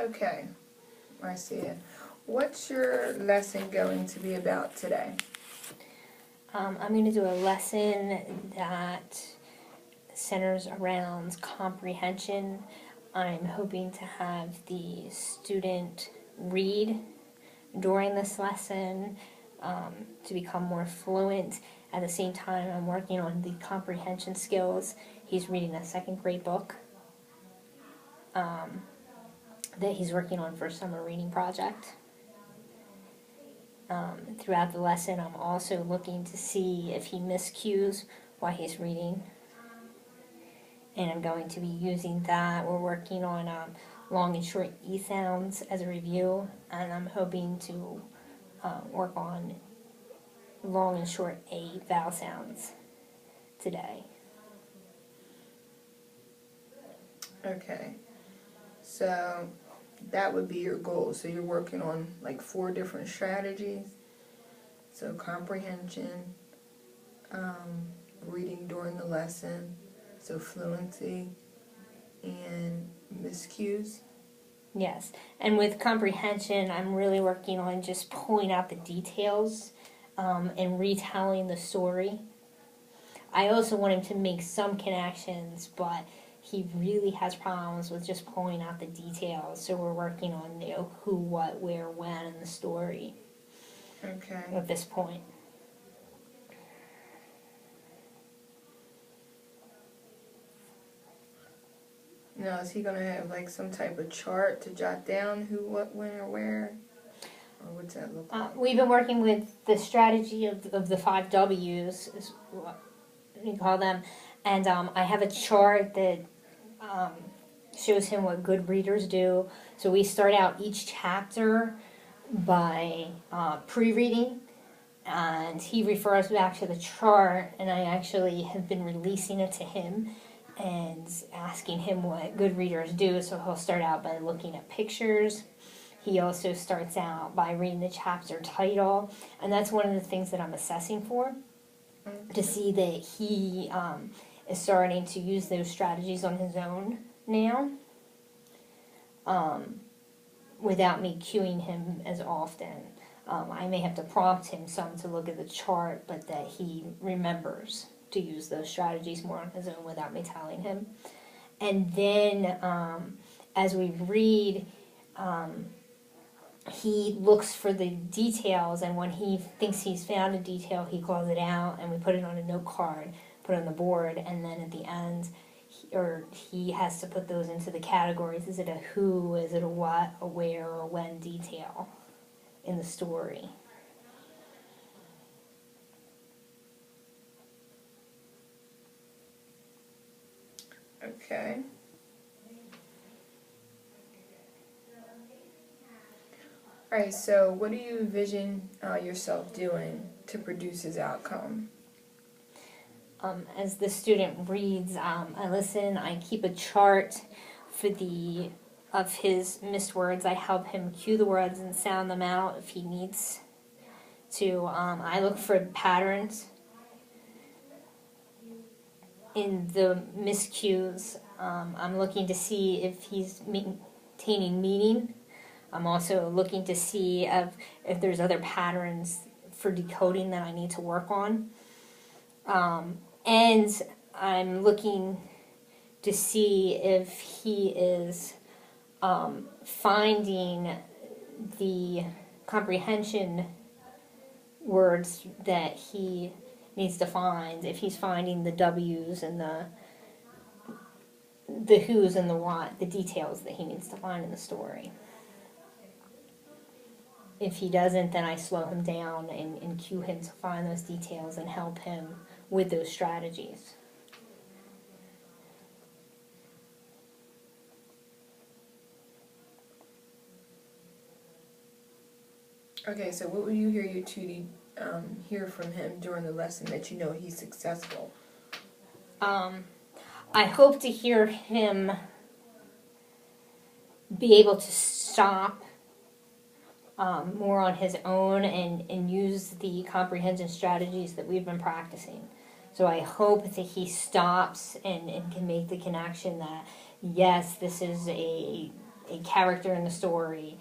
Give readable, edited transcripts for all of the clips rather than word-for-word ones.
Okay, I see it. What's your lesson going to be about today? I'm going to do a lesson that centers around comprehension. I'm hoping to have the student read during this lesson to become more fluent. At the same time, I'm working on the comprehension skills. He's reading a second grade book that he's working on for a summer reading project. Throughout the lesson, I'm also looking to see if he miscues while he's reading. And I'm going to be using that. We're working on long and short E sounds as a review, and I'm hoping to work on long and short A vowel sounds today. Okay, so that would be your goal. So you're working on like 4 different strategies. So comprehension, reading during the lesson, so fluency, and miscues. Yes, and with comprehension, I'm really working on just pulling out the details and retelling the story. I also want him to make some connections, but he really has problems with just pulling out the details. So we're working on who, what, where, when in the story. Okay. At this point. Now, is he going to have like some type of chart to jot down who, what, when, or where? Or what's that look like? We've been working with the strategy of the 5 W's, is what we call them. And I have a chart that shows him what good readers do. So we start out each chapter by pre-reading. And he refers back to the chart, and I actually have been releasing it to him and asking him what good readers do. So he'll start out by looking at pictures. He also starts out by reading the chapter title, and that's one of the things that I'm assessing for, to see that he is starting to use those strategies on his own now, without me cueing him as often. I may have to prompt him some to look at the chart, but that he remembers to use those strategies more on his own without me telling him. And then as we read, he looks for the details, and when he thinks he's found a detail, he calls it out, and we put it on a note card, put it on the board, and then at the end, he has to put those into the categories. Is it a who, is it a what, a where, or when detail in the story. Okay. Alright, so what do you envision yourself doing to produce his outcome? As the student reads, I listen, I keep a chart of his missed words. I help him cue the words and sound them out if he needs to. I look for patterns in the miscues. I'm looking to see if he's maintaining meaning. I'm also looking to see if there's other patterns for decoding that I need to work on. And I'm looking to see if he is finding the comprehension words that he needs to find, if he's finding the W's and the who's and the what, the details that he needs to find in the story. If he doesn't, then I slow him down and cue him to find those details and help him with those strategies. Okay, so what will you hear your tutor hear from him during the lesson that you know he's successful? I hope to hear him be able to stop more on his own and use the comprehension strategies that we've been practicing. So I hope that he stops and can make the connection that, yes, this is a a character in the story.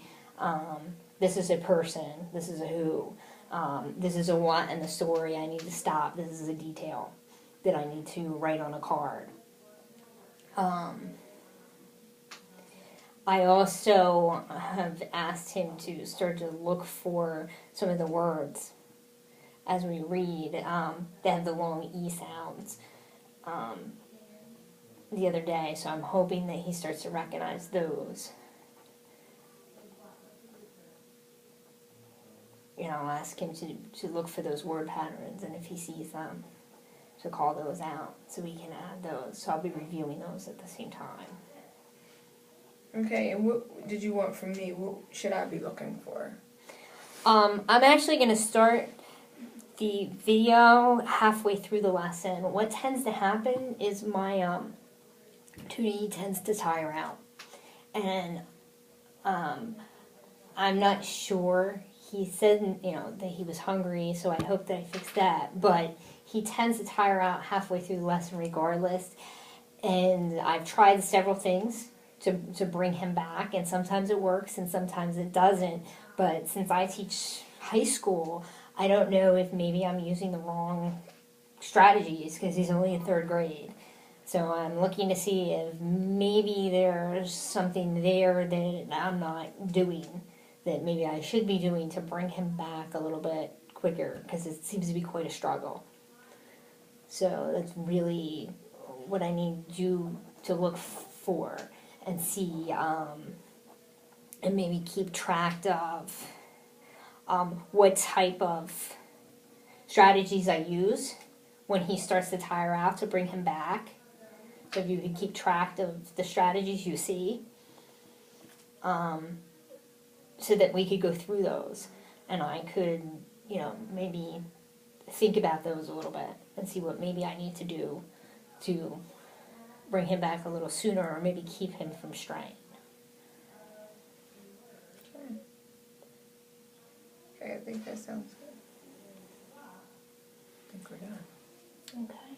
This is a person. This is a who. This is a what in the story. I need to stop. This is a detail that I need to write on a card. I also have asked him to start to look for some of the words as we read that have the long E sounds the other day, so I'm hoping that he starts to recognize those. I'll ask him to look for those word patterns, and if he sees them, to call those out so we can add those. So I'll be reviewing those at the same time. Okay, and what did you want from me? What should I be looking for? I'm actually going to start the video halfway through the lesson. What tends to happen is my Tootie tends to tire out. And I'm not sure. He said, that he was hungry, so I hope that I fix that. But he tends to tire out halfway through the lesson regardless. And I've tried several things to bring him back, and sometimes it works and sometimes it doesn't. But since I teach high school, I don't know if maybe I'm using the wrong strategies because he's only in 3rd grade. So I'm looking to see if maybe there's something there that I'm not doing that maybe I should be doing to bring him back a little bit quicker, because it seems to be quite a struggle. So that's really what I need you to look for and see, and maybe keep track of what type of strategies I use when he starts to tire out to bring him back. So if you could keep track of the strategies you see, so that we could go through those, and I could, maybe think about those a little bit and see what maybe I need to do to bring him back a little sooner, or maybe keep him from straying. Okay, I think that sounds good. I think we're done. Okay.